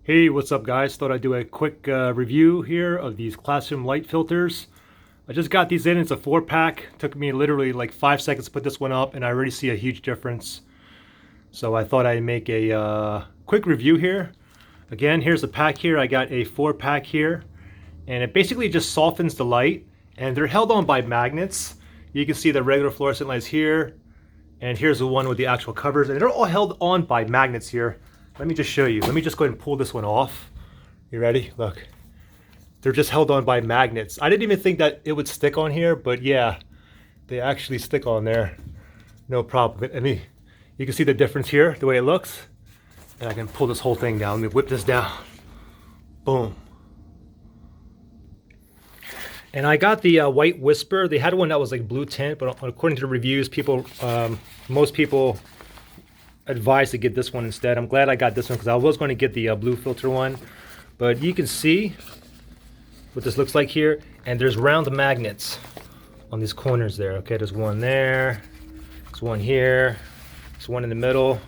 Hey, what's up guys? Thought I'd do a quick review here of these classroom light filters. I just got these in. It's a 4-pack. Took me literally like 5 seconds to put this one up and I already see a huge difference. So I thought I'd make a quick review here. Again, here's the pack here. I got a 4-pack here and it basically just softens the light, and they're held on by magnets. You can see the regular fluorescent lights here, and here's the one with the actual covers, and they're all held on by magnets here. Let me just show you. Let me just go ahead and pull this one off. You ready? Look. They're just held on by magnets. I didn't even think that it would stick on here, but yeah, they actually stick on there. No problem. I mean, you can see the difference here, the way it looks. And I can pull this whole thing down. Let me whip this down. Boom. And I got the white Whisper. They had one that was like blue tint, but according to the reviews, most people advised to get this one instead. I'm glad I got this one because I was going to get the blue filter one. But you can see what this looks like here, and there's round magnets on these corners there. Okay, there's one there, there's one here, there's one in the middle,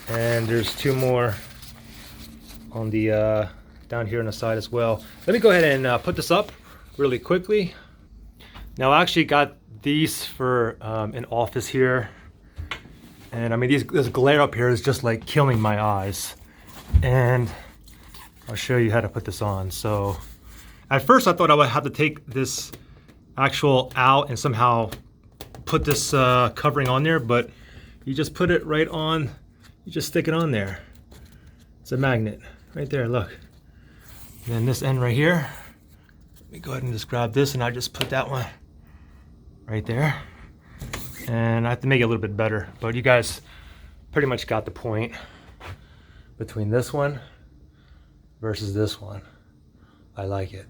and there's two more on the down here on the side as well. Let me go ahead and put this up really quickly. Now I actually got these for an office here, and I mean this glare up here is just like killing my eyes, and I'll show you how to put this on. So at first I thought I would have to take this actual out and somehow put this covering on there, but you just put it right on, you just stick it on there. It's a magnet right there, look. And then this end right here, let me go ahead and just grab this, and I just put that one right there. And I have to make it a little bit better, but you guys pretty much got the point between this one versus this one. I like it.